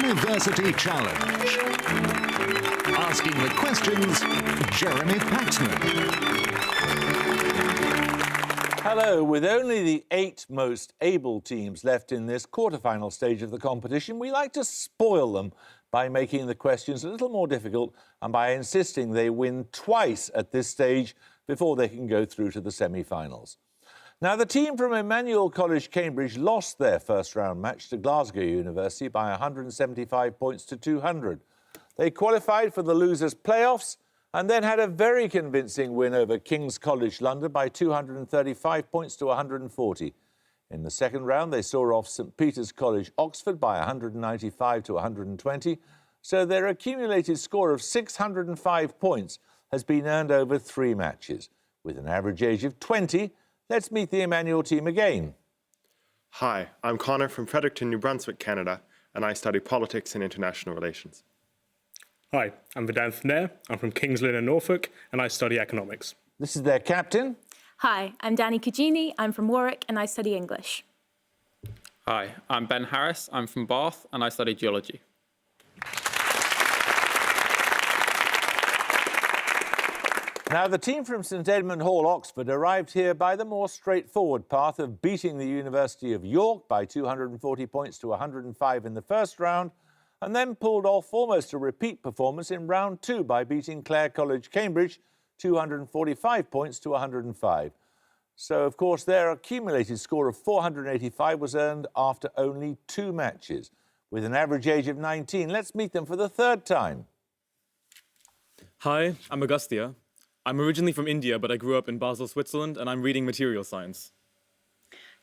Diversity Challenge. Asking the questions, Jeremy Paxman. Hello. With only the 8 most able teams left in this quarter-final stage of the competition, we like to spoil them by making the questions a little more difficult and by insisting they win twice at this stage before they can go through to the semi-finals. Now, the team from Emmanuel College, Cambridge, lost their first-round match to Glasgow University by 175 points to 200. They qualified for the losers' playoffs and then had a very convincing win over King's College London by 235 points to 140. In the second round, they saw off St Peter's College, Oxford by 195 to 120, so their accumulated score of 605 points has been earned over 3 matches. With an average age of 20, let's meet the Emmanuel team again. Hi, I'm Connor from Fredericton, New Brunswick, Canada, and I study politics and international relations. Hi, I'm Vedant Nair. I'm from King's Lynn in Norfolk, and I study economics. This is their captain. Hi, I'm Danny Cugini. I'm from Warwick, and I study English. Hi, I'm Ben Harris. I'm from Bath, and I study geology. Now, the team from St Edmund Hall, Oxford, arrived here by the more straightforward path of beating the University of York by 240 points to 105 in the first round, and then pulled off almost a repeat performance in round 2 by beating Clare College, Cambridge, 245 points to 105. So, of course, their accumulated score of 485 was earned after only 2 matches. With an average age of 19, let's meet them for the third time. Hi, I'm Augustia. I'm originally from India, but I grew up in Basel, Switzerland, and I'm reading material science.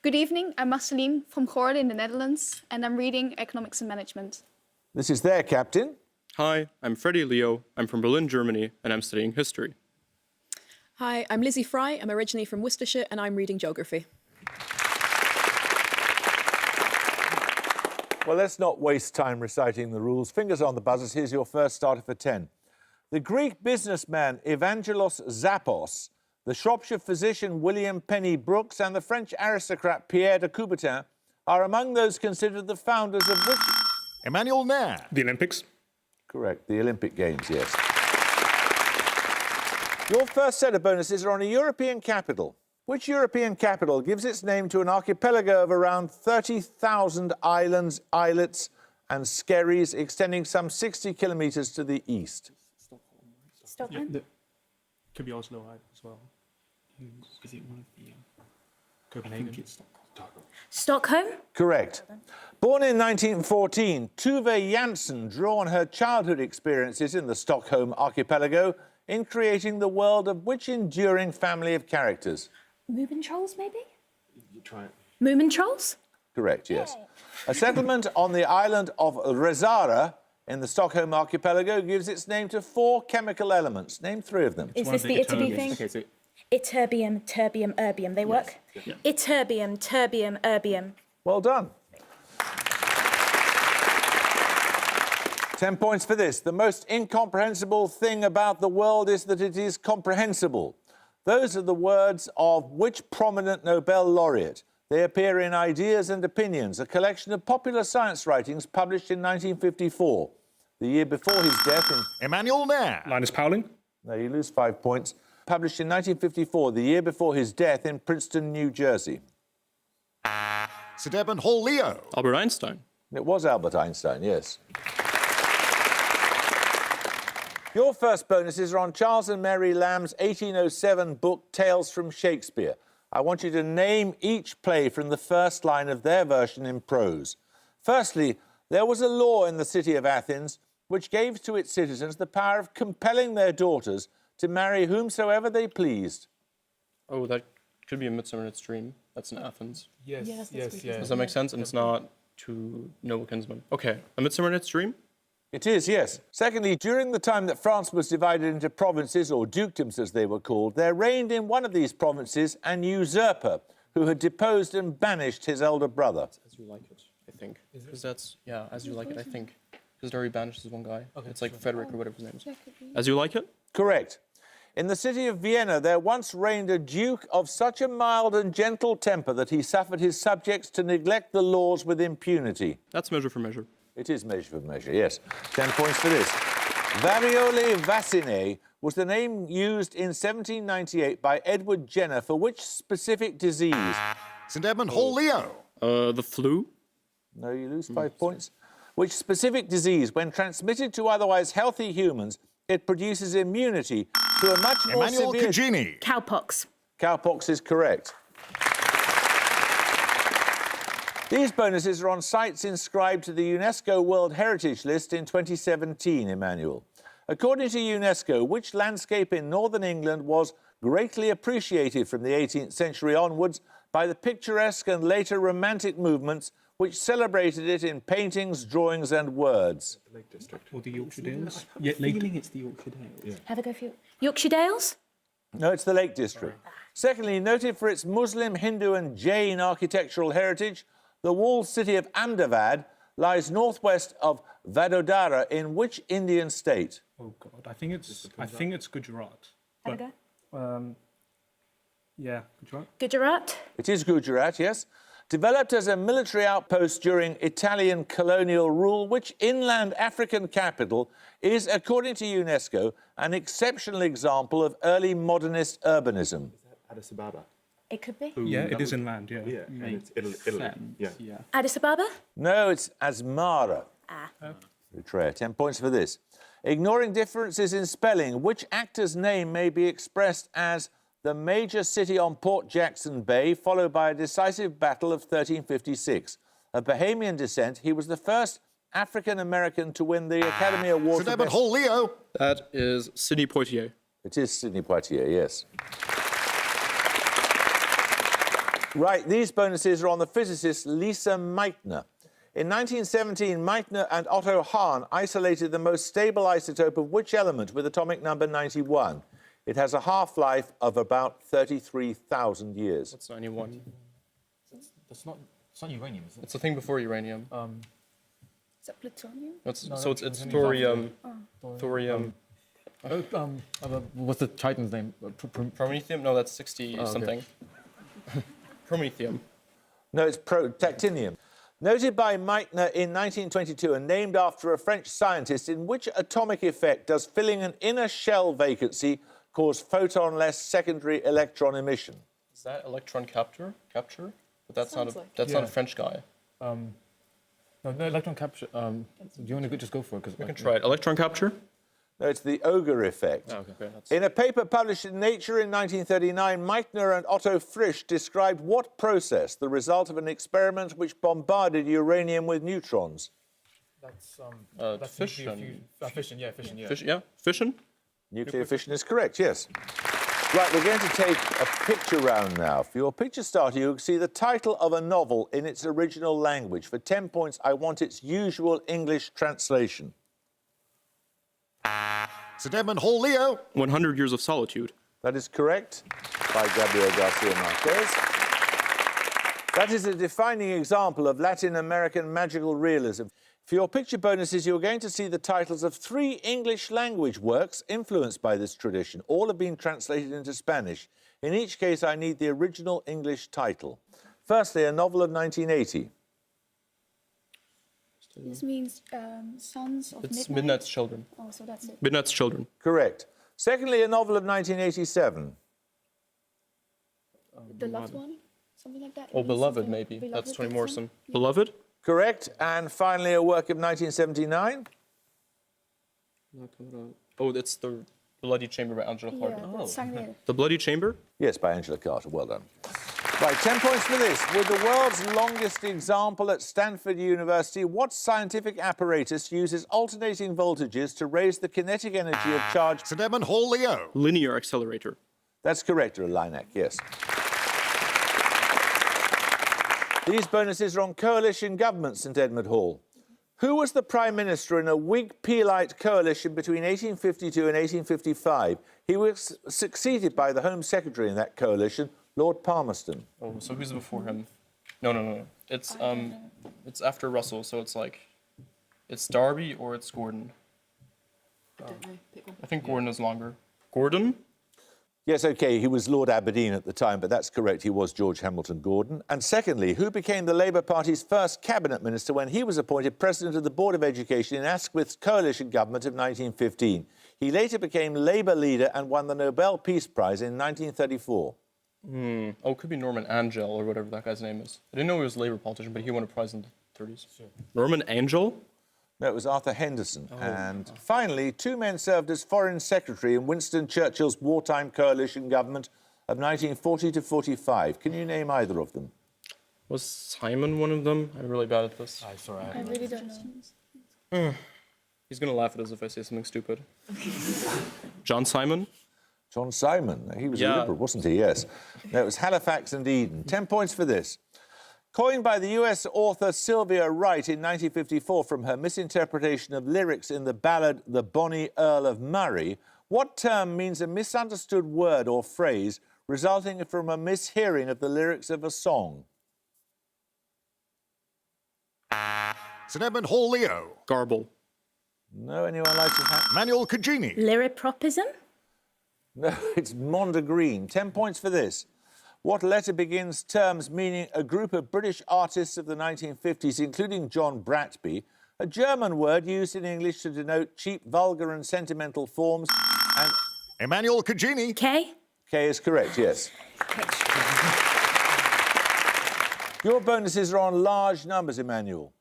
Good evening, I'm Marceline from Goorlen in the Netherlands, and I'm reading economics and management. This is their captain. Hi, I'm Freddie Leo. I'm from Berlin, Germany, and I'm studying history. Hi, I'm Lizzie Fry. I'm originally from Worcestershire, and I'm reading geography. Well, let's not waste time reciting the rules. Fingers on the buzzers. Here's your first starter for 10. The Greek businessman Evangelos Zappos, the Shropshire physician William Penny Brooks, and the French aristocrat Pierre de Coubertin are among those considered the founders of which... Emmanuel Nair. The Olympics? Correct, the Olympic Games, yes. Your first set of bonuses are on a European capital. Which European capital gives its name to an archipelago of around 30,000 islands, islets and skerries extending some 60 kilometres to the east? Stockholm? Yeah, could be Oslo as well. Is it one of the Copenhagen? I think it's Stockholm? Correct. Born in 1914, Tove Jansson drew on her childhood experiences in the Stockholm archipelago in creating the world of which enduring family of characters? Moomin Trolls, maybe? You try it. Moomin Trolls? Correct, yes. A settlement on the island of Rezara in the Stockholm archipelago gives its name to 4 chemical elements. Name 3 of them. Is this the Italy thing? Okay, so Ytterbium, terbium, erbium. They work? Yeah. Ytterbium, terbium, erbium. Well done. 10 points for this. The most incomprehensible thing about the world is that it is comprehensible. Those are the words of which prominent Nobel laureate? They appear in Ideas and Opinions, a collection of popular science writings published in 1954, the year before his death in... Emmanuel Nair. Linus Pauling? No, you lose 5 points. Published in 1954, the year before his death in Princeton, New Jersey. St Edmund Hall, Leo. Albert Einstein. It was Albert Einstein, yes. Your first bonuses are on Charles and Mary Lamb's 1807 book, Tales from Shakespeare. I want you to name each play from the first line of their version in prose. Firstly, there was a law in the city of Athens which gave to its citizens the power of compelling their daughters to marry whomsoever they pleased. Oh, that could be a Midsummer Night's Dream. That's in Athens. Yes. Does that make sense? And it's not to noble kinsmen. Okay, A Midsummer Night's Dream? It is, yes. Secondly, during the time that France was divided into provinces, or dukedoms as they were called, there reigned in one of these provinces an usurper who had deposed and banished his elder brother. As You Like It, I think. Because that's, yeah, As You Like It, I think. Because it already banishes one guy. Okay, it's like Frederick or whatever his name is. As You Like It? Correct. In the city of Vienna, there once reigned a duke of such a mild and gentle temper that he suffered his subjects to neglect the laws with impunity. That's Measure for Measure. It is measure for measure, yes. 10 points for this. Variole vacinae was the name used in 1798 by Edward Jenner for which specific disease? St Edmund Hall, Leo. The flu? No, you lose 5 points. Which specific disease, when transmitted to otherwise healthy humans, it produces immunity to a much more Emmanuel severe... Cugini. Cowpox. Cowpox is correct. These bonuses are on sites inscribed to the UNESCO World Heritage List in 2017, Emmanuel. According to UNESCO, which landscape in northern England was greatly appreciated from the 18th century onwards by the picturesque and later romantic movements which celebrated it in paintings, drawings and words? The Lake District. Or the Yorkshire Dales? Yeah, feeling it's the Yorkshire Dales. Yeah. Have a go for Yorkshire Dales? No, it's the Lake District. Secondly, noted for its Muslim, Hindu and Jain architectural heritage, the walled city of Ahmedabad lies northwest of Vadodara in which Indian state? Oh God, I think it's Gujarat. Have a go. Yeah, Gujarat. Gujarat. It is Gujarat, yes. Developed as a military outpost during Italian colonial rule, which inland African capital is, according to UNESCO, an exceptional example of early modernist urbanism? Addis Ababa. It could be. Yeah, it is inland, yeah. Yeah, and it's Italy. Yeah. Addis Ababa? No, it's Asmara. Eritrea. 10 points for this. Ignoring differences in spelling, which actor's name may be expressed as the major city on Port Jackson Bay, followed by a decisive battle of 1356? Of Bahamian descent, he was the first African-American to win the Academy Award St Edmund Hall, Leo. That is Sidney Poitier. It is Sidney Poitier, yes. Right, these bonuses are on the physicist Lisa Meitner. In 1917, Meitner and Otto Hahn isolated the most stable isotope of which element with atomic number 91? It has a half-life of about 33,000 years. That's 91. It's not uranium, is it? It's the thing before uranium. Is that plutonium? It's thorium. Thorium. What's the Titan's name? Promethium? No, that's 60 something. Promethium. No, it's tactinium. Noted by Meitner in 1922 and named after a French scientist, in which atomic effect does filling an inner shell vacancy cause photon-less secondary electron emission? Is that electron capture? But that's not a French guy. No, electron capture. Do you want to just go for it? We can try it. Electron capture? No, it's the Auger effect. Oh, okay. In a paper published in Nature in 1939, Meitner and Otto Frisch described what process, the result of an experiment which bombarded uranium with neutrons? That's fission. Fission, yeah. Fission? Nuclear fission is correct, yes. Right, we're going to take a picture round now. For your picture starter, you'll see the title of a novel in its original language. For 10 points, I want its usual English translation. St Edmund Hall, Leo. 100 Years of Solitude. That is correct, by Gabriel Garcia Marquez. That is a defining example of Latin American magical realism. For your picture bonuses, you're going to see the titles of 3 English language works influenced by this tradition. All have been translated into Spanish. In each case, I need the original English title. Firstly, a novel of 1980. This means Sons of It's Midnight. Midnight's Children. Oh, so that's it. Midnight's Children. Correct. Secondly, a novel of 1987. The Loved One? Something like that? Oh, Beloved, maybe. That's Toni Morrison. Beloved? Correct. And finally, a work of 1979. Oh, it's The Bloody Chamber by Angela Carter. Yeah, that's Sangre. The Bloody Chamber? Yes, by Angela Carter. Well done. Right, 10 points for this. With the world's longest example at Stanford University, what scientific apparatus uses alternating voltages to raise the kinetic energy of charge? St Edmund Hall, Leo. Linear accelerator. That's correct, Lilac, yes. These bonuses are on coalition government, St Edmund Hall. Who was the Prime Minister in a Whig-Peelite coalition between 1852 and 1855? He was succeeded by the Home Secretary in that coalition, Lord Palmerston. Oh, so who's before him? No. It's after Russell, so it's like it's Darby or it's Gordon. I don't know. Pick one. I think Gordon is longer. Gordon? Yes, OK, he was Lord Aberdeen at the time, but that's correct, he was George Hamilton Gordon. And secondly, who became the Labour Party's first cabinet minister when he was appointed president of the Board of Education in Asquith's coalition government of 1915? He later became Labour leader and won the Nobel Peace Prize in 1934. Oh, it could be Norman Angell or whatever that guy's name is. I didn't know he was a Labour politician, but he won a prize in the 30s. Sure. Norman Angell? No, it was Arthur Henderson. And finally, two men served as foreign secretary in Winston Churchill's wartime coalition government of 1940 to 45. Can you name either of them? Was Simon one of them? I'm really bad at this. I really don't know. He's going to laugh at us if I say something stupid. John Simon? John Simon. He was a Liberal, wasn't he? Yes. No, it was Halifax and Eden. 10 points for this. Coined by the US author Sylvia Wright in 1954 from her misinterpretation of lyrics in the ballad The Bonny Earl of Murray, what term means a misunderstood word or phrase resulting from a mishearing of the lyrics of a song? St Edmund Hall, Leo. Garble. No, anyone like to have? Manuel Cugini. Lyripropism? No, it's Mondegreen. 10 points for this. What letter begins terms meaning a group of British artists of the 1950s, including John Bratby, a German word used in English to denote cheap, vulgar and sentimental forms, and... Emmanuel Cugini. K? K is correct, yes. Your bonuses are on large numbers, Emmanuel.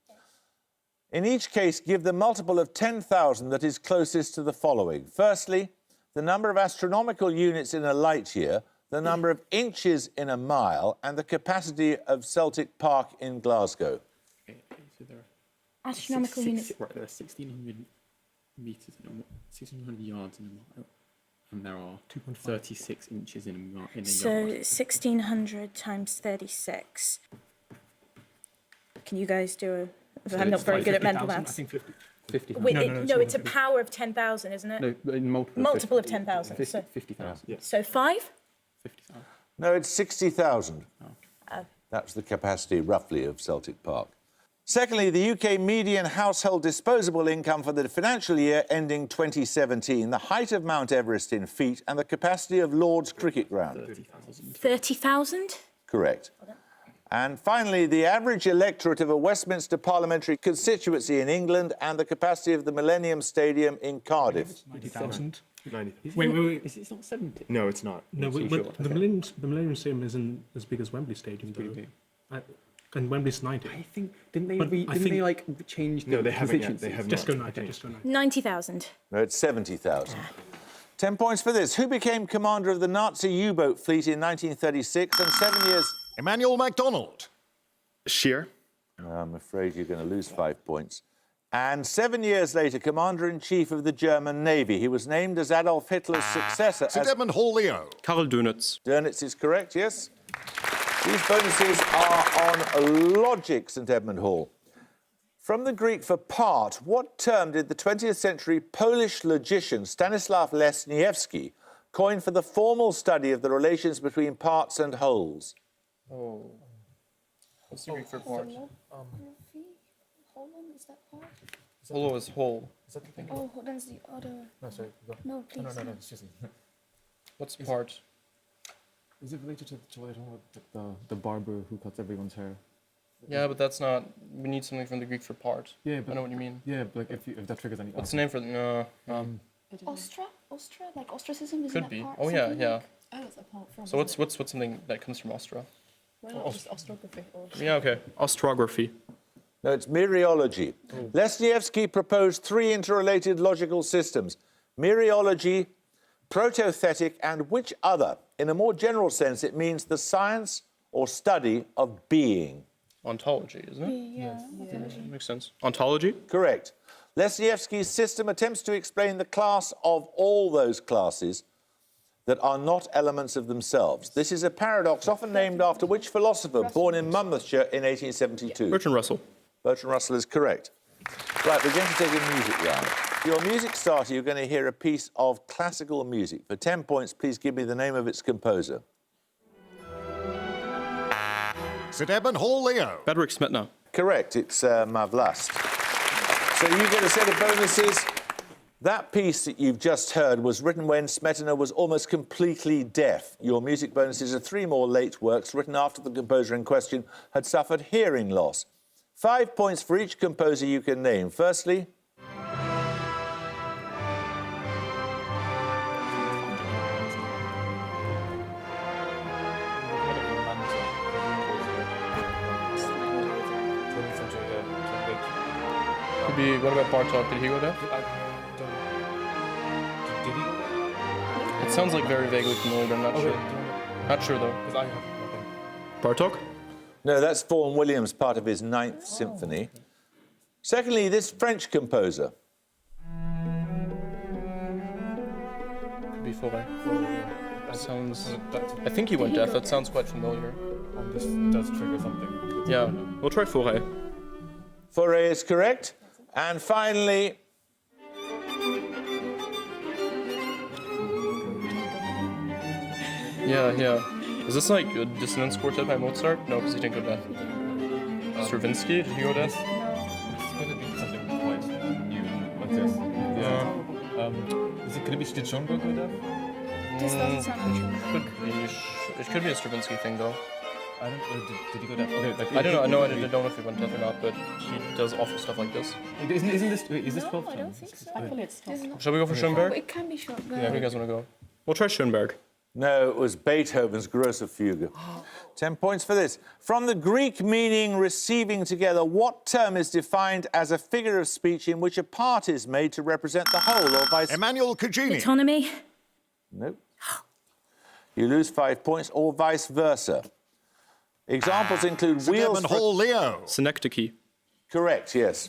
In each case, give the multiple of 10,000 that is closest to the following. Firstly, the number of astronomical units in a light year, the number of inches in a mile, and the capacity of Celtic Park in Glasgow. Okay, so there are Astronomical units. Right, there are 1,600 metres in a mile, 1,600 yards in a mile, and there are 36 inches in a yard. So 1,600 times 36. Can you guys do a... I'm not very good at mental maths. I think 50. 50. Wait, No, it's a power of 10,000, isn't it? No, in multiple. Multiple of 10,000. 50,000. Yeah. So 5? 50,000. No, it's 60,000. Oh. That's the capacity, roughly, of Celtic Park. Secondly, the UK median household disposable income for the financial year ending 2017, the height of Mount Everest in feet, and the capacity of Lord's Cricket Ground. 30,000? Correct. And finally, the average electorate of a Westminster parliamentary constituency in England and the capacity of the Millennium Stadium in Cardiff. 90,000. 90. Wait. It's not 70. No, it's not. No, but the Millennium Stadium isn't as big as Wembley Stadium, though. And Wembley's 90. I think didn't they like change the No, they haven't yet. constituencies? They have Just not. go 90. Just go 90. 90,000. No, it's 70,000. 10 points for this. Who became commander of the Nazi U-boat fleet in 1936 and 7 years... Emmanuel MacDonald. Shear. I'm afraid you're going to lose 5 points. And 7 years later, Commander-in-Chief of the German Navy. He was named as Adolf Hitler's successor. St Edmund Hall, Leo. Karl Dönitz. Dönitz is correct, yes. These bonuses are on logic, St Edmund Hall. From the Greek for part, what term did the 20th century Polish logician Stanisław Lesniewski coin for the formal study of the relations between parts and wholes? Oh. What's the Greek for part? Is that part? Holo is whole. Oh, that's the other. No, sorry. Go. No, please. No, excuse me. What's part? Is it related to what you're talking about, the barber who cuts everyone's hair? Yeah, but that's not... We need something from the Greek for part. Yeah, but I know what you mean. Yeah, but like if that triggers any... What's the name for... No. Ostra? Like ostracism? Isn't Could that be. part? Oh, yeah, Something yeah. like- Oh, it's apart from. So what's something that comes from Ostra? Why not just ostrography? Or... Yeah, okay. Ostrography. No, it's mereology. Lesniewski proposed 3 interrelated logical systems: mereology, protothetic, and which other? In a more general sense, it means the science or study of being. Ontology, isn't it? Yeah. Makes sense. Ontology? Correct. Lesniewski's system attempts to explain the class of all those classes that are not elements of themselves. This is a paradox often named after which philosopher born in Monmouthshire in 1872? Bertrand Russell. Bertrand Russell is correct. Right, we're going to take a music round. For your music starter, you're going to hear a piece of classical music. For 10 points, please give me the name of its composer. St Edmund Hall, Leo. Bedřich Smetana. Correct, it's Mavlast. So you get a set of bonuses. That piece that you've just heard was written when Smetana was almost completely deaf. Your music bonuses are 3 more late works written after the composer in question had suffered hearing loss. 5 points for each composer you can name. Firstly... Could be, what about Bartok? Did he go deaf? Did he go there? It sounds like very vaguely familiar, but I'm not sure. Not sure though. Because I have nothing. Bartok? No, that's Vaughan Williams, part of his 9th Symphony. Secondly, this French composer. Could be Fauré. Sounds... I think he went deaf. That sounds quite familiar. This does trigger something. Yeah, we'll try Fauré. Fauré is correct. And finally... Yeah. Is this like a dissonance quartet by Mozart? No, because he didn't go deaf. Stravinsky? Did he go deaf? It's going to be something quite new, like this. Could it be did Schoenberg go deaf? This doesn't sound like Schoenberg. It could be a Stravinsky thing though. I don't know. Did he go deaf? Okay, like, I don't know. I don't know if he went deaf or not, but he does awful stuff like this. Isn't this? Wait, is this 12 I don't think so. Shall we go for Schoenberg? It can be Schoenberg. Yeah, where do you guys want to go? We'll try Schoenberg. No, it was Beethoven's Grosse Fuge. 10 points for this. From the Greek meaning receiving together, what term is defined as a figure of speech in which a part is made to represent the whole or vice... Emmanuel Cugini. Autonomy. Nope. You lose 5 points or vice versa. Examples include wheels... Stedman Hall Leo. Synecdoche. Correct, yes.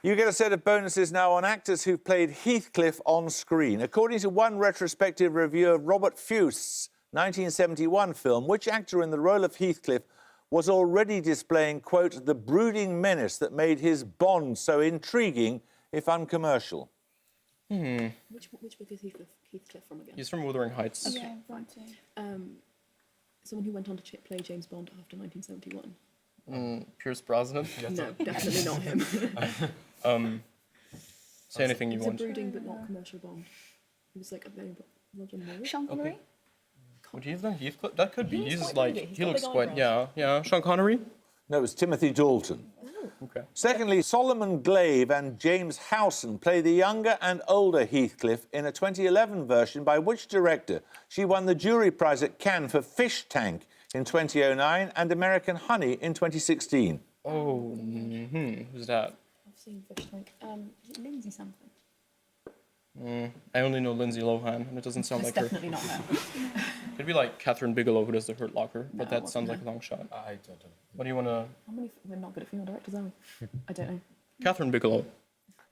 You get a set of bonuses now on actors who've played Heathcliff on screen. According to one retrospective review of Robert Fuest's 1971 film, which actor in the role of Heathcliff was already displaying, quote, the brooding menace that made his Bond so intriguing, if uncommercial? Which book is Heathcliff from again? He's from Wuthering Heights. Okay, fine. Someone who went on to play James Bond after 1971. Pierce Brosnan? No, definitely not him. Say anything you want. It's a brooding but not commercial Bond. He was like a very Roger Moore. Sean Connery? Would he have done Heathcliff? That could be. He looks He's quite like, broody. He's he got looks big quite, eyebrows. yeah. Sean Connery? No, it was Timothy Dalton. Okay. Secondly, Solomon Glave and James Howson play the younger and older Heathcliff in a 2011 version by which director? She won the jury prize at Cannes for Fish Tank in 2009 and American Honey in 2016. Oh, who's that? I've seen Fish Tank. Is it Lindsay something? I only know Lindsay Lohan, and it doesn't sound It's like her. definitely not her. Could be like Catherine Bigelow, who does The Hurt Locker, but No, that it sounds like wasn't a long shot. I don't know. What do you want to... We're not good at female directors, are we? I don't know. Catherine Bigelow.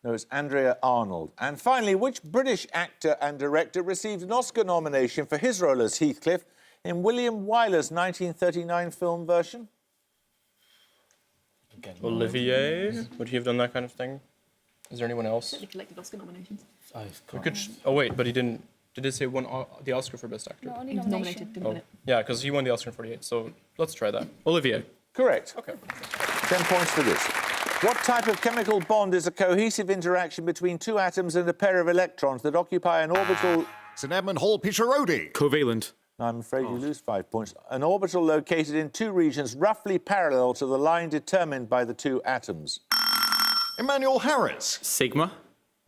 No, it's Andrea Arnold. And finally, which British actor and director received an Oscar nomination for his role as Heathcliff in William Wyler's 1939 film version? Again, Olivier? Would he have done that kind of thing? Is there anyone else? He collected Oscar nominations. We could... Oh, wait, but he didn't... Did it say won the Oscar for Best Actor? No, only He was nomination. nominated, didn't Oh, win it. yeah, because he won the Oscar in 48, so let's try that. Olivier. Correct. Okay. 10 points for this. What type of chemical bond is a cohesive interaction between two atoms and a pair of electrons that occupy an orbital... St Edmund Hall Picciarodi. Covalent. I'm afraid you lose 5 points. An orbital located in two regions roughly parallel to the line determined by the two atoms. Emmanuel Harris. Sigma.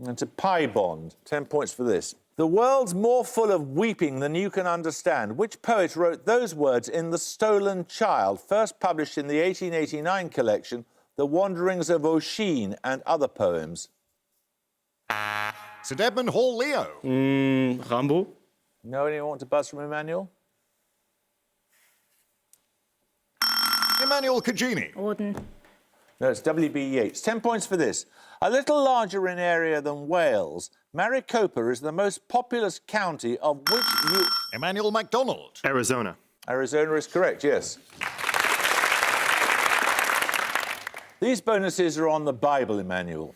It's a pi bond. 10 points for this. The world's more full of weeping than you can understand. Which poet wrote those words in The Stolen Child, first published in the 1889 collection, The Wanderings of Oisin and Other Poems? St Edmund Hall Leo. Rambo? No, anyone want to buzz from Emmanuel? Emmanuel Cugini. Auden. No, it's W.B. Yeats. 10 points for this. A little larger in area than Wales, Maricopa is the most populous county of which you... Emmanuel MacDonald. Arizona. Arizona is correct, yes. These bonuses are on the Bible, Emmanuel.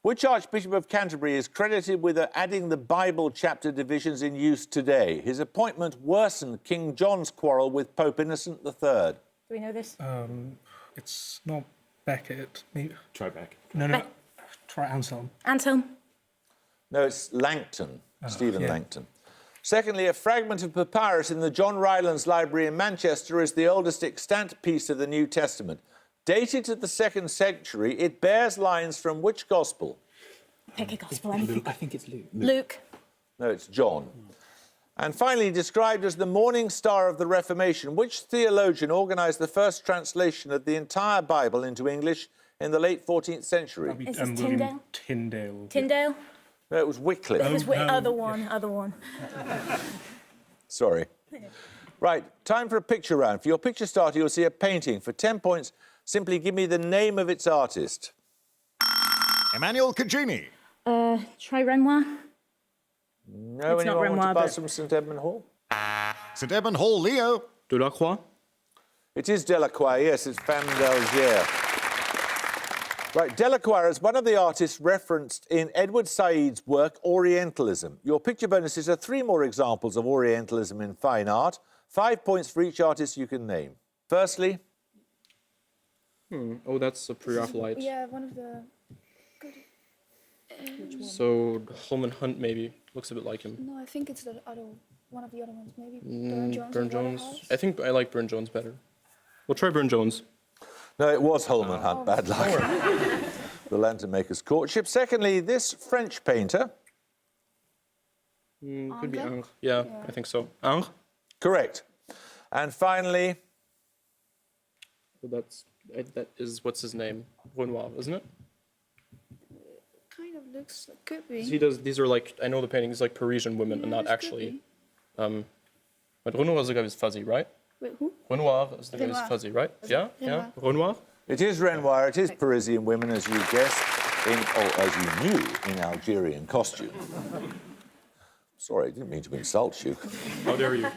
Which Archbishop of Canterbury is credited with adding the Bible chapter divisions in use today? His appointment worsened King John's quarrel with Pope Innocent III. Do we know this? It's not Beckett. Try back. No. Try Anselm. Anselm. No, it's Langton, Stephen yeah. Langton. Secondly, a fragment of papyrus in the John Rylands Library in Manchester is the oldest extant piece of the New Testament. Dated to the 2nd century, it bears lines from which Gospel? Pick a gospel, anything. I think it's Luke. Luke. No, it's John. And finally, described as the morning star of the Reformation, which theologian organised the first translation of the entire Bible into English in the late 14th century? Is this Tyndale? Tyndale. Tyndale? No, it was Wycliffe. It was other one. Sorry. Right, time for a picture round. For your picture starter, you'll see a painting. For 10 points, simply give me the name of its artist. Emmanuel Cagini. Try Renoir. No, It's not anyone want Renoir, to buzz but- from St Edmund Hall? St Edmund Hall, Leo. Delacroix. It is Delacroix, yes, it's Femme d'Alger. Right, Delacroix is one of the artists referenced in Edward Said's work, Orientalism. Your picture bonuses are 3 more examples of Orientalism in fine art. 5 points for each artist you can name. Firstly, Oh, that's a pre-Raphaelite. Yeah, one of the. So Holman Hunt maybe looks a bit like him. No, I think it's the other one of the other ones. Maybe Burne-Jones. I think I like Burne-Jones better. We'll try Burne-Jones. no, it was Holman Hunt, bad luck. The Lantern Maker's Courtship. Secondly, this French painter. Could be Ingres. Yeah, I think so. Ingres. Correct. And finally, Well, that is what's his name? Renoir, isn't it? Kind of looks could be. He does. These are like I know the paintings like Parisian women and not actually. But Renoir is the guy who's fuzzy, right? Wait, who? Renoir is the guy who's Renoir. fuzzy, right? Yeah, yeah. Renoir. it is Renoir, it is Parisian women, as you guessed, as you knew, in Algerian costume. Sorry, I didn't mean to insult you. How dare you?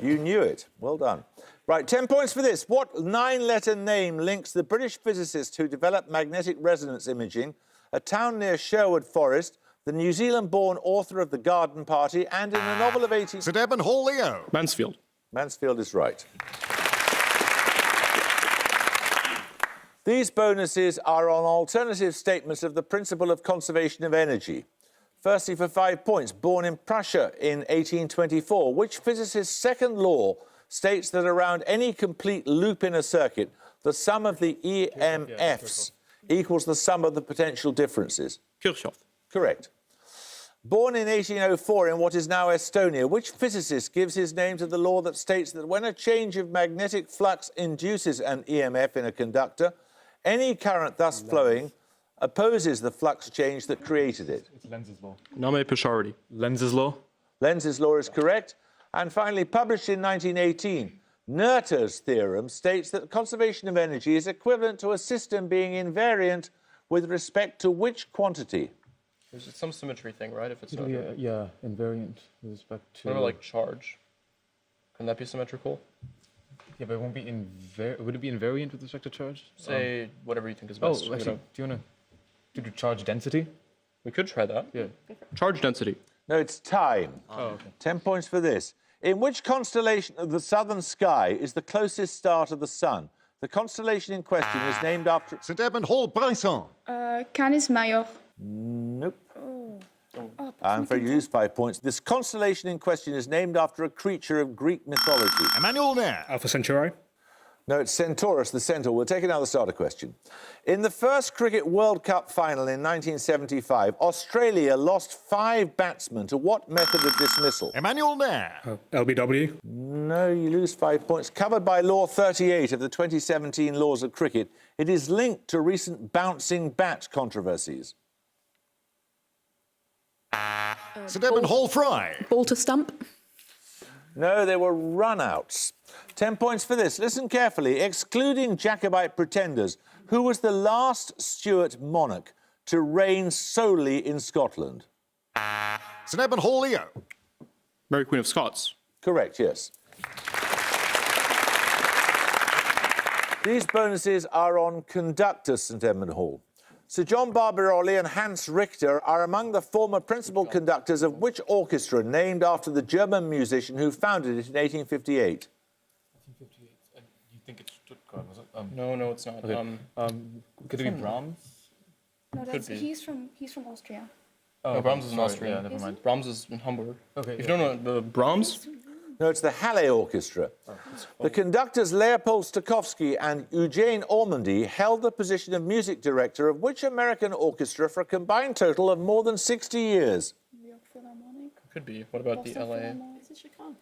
You knew it. Well done. Right, 10 points for this. What 9-letter name links the British physicist who developed magnetic resonance imaging, a town near Sherwood Forest, the New Zealand-born author of The Garden Party, and in the novel of 18... St Edmund Hall, Leo. Mansfield. Mansfield is right. These bonuses are on alternative statements of the principle of conservation of energy. Firstly, for 5 points, born in Prussia in 1824, which physicist's second law states that around any complete loop in a circuit, the sum of the EMFs equals the sum of the potential differences? Kirchhoff. Correct. Born in 1804 in what is now Estonia, which physicist gives his name to the law that states that when a change of magnetic flux induces an EMF in a conductor, any current thus flowing opposes the flux change that created it? It's Lenz's law. Name Pichard. Lenz's law. Lenz's law is correct. And finally, published in 1918, Noether's theorem states that conservation of energy is equivalent to a system being invariant with respect to which quantity? There's some symmetry thing, right? If it's It'll not. be invariant with respect to. What about like charge? Can that be symmetrical? Yeah, but it won't be would it be invariant with respect to charge? Say whatever you think is Oh, best. actually, do you want to do charge density? We could try that. Yeah. Charge density. No, it's time. Oh, okay. 10 points for this. In which constellation of the southern sky is the closest star to the sun? The constellation in question is named after... St Edmund Hall, Bresson. Canis Major. Nope. I'm afraid you lose 5 points. This constellation in question is named after a creature of Greek mythology. Emmanuel Nair. Alpha Centauri. No, it's Centaurus, the centaur. We'll take another starter question. In the first Cricket World Cup final in 1975, Australia lost 5 batsmen to what method of dismissal? Emmanuel Nair. LBW. No, you lose 5 points. Covered by Law 38 of the 2017 Laws of Cricket, it is linked to recent bouncing bat controversies. St Edmund Hall, Fry. Ball to stump. No, they were run-outs. 10 points for this. Listen carefully. Excluding Jacobite pretenders, who was the last Stuart monarch to reign solely in Scotland? St Edmund Hall, Leo. Mary Queen of Scots. Correct, yes. These bonuses are on conductors, St Edmund Hall. Sir John Barbirolli and Hans Richter are among the former principal conductors of which orchestra named after the German musician who founded it in 1858? E28. And you think it's Stuttgart, was it? No, it's not. Okay. Could it be Brahms? No, Could be. he's from Austria. Oh, No, Brahms is in sorry, Austria. Yeah, never mind. Brahms is in Hamburg. Okay. If you don't know the Brahms, No, it's the Halle Orchestra. The conductors Leopold Stokowski and Eugene Ormandy held the position of music director of which American orchestra for a combined total of more than 60 years? New York Philharmonic. could be. What about the Boston LA? Philharmonic. Is it Chicago?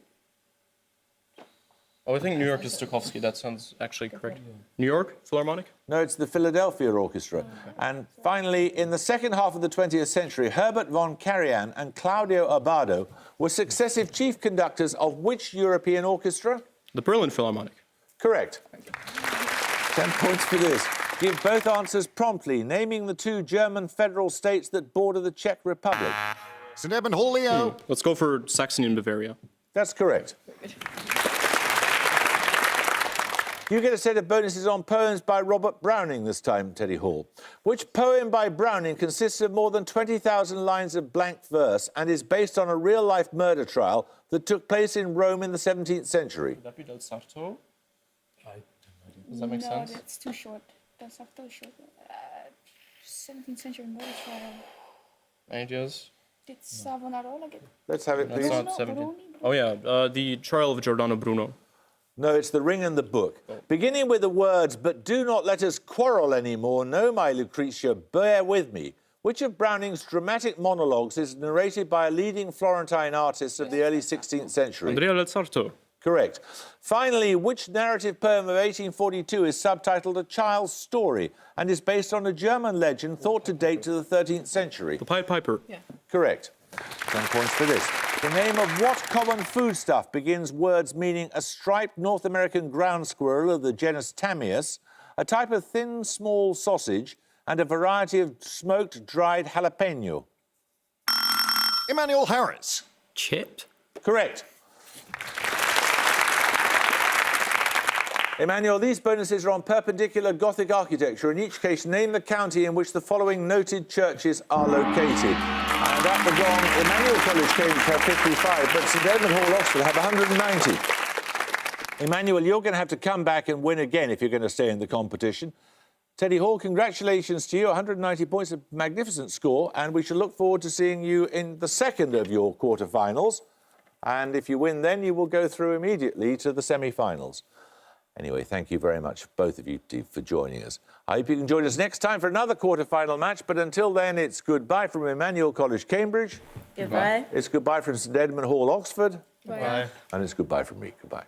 Oh, I think New York is Stokowski. That sounds actually correct. New York Philharmonic? No, it's the Philadelphia Orchestra. And finally, in the second half of the 20th century, Herbert von Karajan and Claudio Abbado were successive chief conductors of which European orchestra? The Berlin Philharmonic. Correct. 10 points for this. Give both answers promptly, naming the two German federal states that border the Czech Republic. St. Edmund Hall, Leo. Let's go for Saxony and Bavaria. That's correct. You get a set of bonuses on poems by Robert Browning this time, Teddy Hall. Which poem by Browning consists of more than 20,000 lines of blank verse and is based on a real-life murder trial that took place in Rome in the 17th century? Would that be Del Sarto? I don't know. Does that make sense? No, that's too short. That's not too short. 17th century murder trial. Any ideas? Did Savonarola get... Let's have it, That's please. not 17. Oh, yeah. The trial of Giordano Bruno. No, it's The Ring and the Book. Beginning with the words, "But do not let us quarrel anymore. No, my Lucretia, bear with me." Which of Browning's dramatic monologues is narrated by a leading Florentine artist of the early 16th century? Andrea Del Sarto. Correct. Finally, which narrative poem of 1842 is subtitled A Child's Story and is based on a German legend thought to date to the 13th century? The Pied Piper. Yeah. Correct. 10 points for this. The name of what common foodstuff begins words meaning a striped North American ground squirrel of the genus Tamias, a type of thin, small sausage, and a variety of smoked, dried jalapeno? Emmanuel Harris. Chipped. Correct. Emmanuel, these bonuses are on perpendicular Gothic architecture. In each case, name the county in which the following noted churches are located. And at the gong, Emmanuel College Cambridge have 55, but St Edmund Hall, Oxford have 190. Emmanuel, you're going to have to come back and win again if you're going to stay in the competition. Teddy Hall, congratulations to you. 190 points, a magnificent score, and we shall look forward to seeing you in the second of your quarterfinals. And if you win then, you will go through immediately to the semi-finals. Anyway, thank you very much, both of you, for joining us. I hope you can join us next time for another quarter-final match, but until then, it's goodbye from Emmanuel College, Cambridge. Goodbye. It's goodbye from St Edmund Hall, Oxford. Bye. And it's goodbye from me. Goodbye.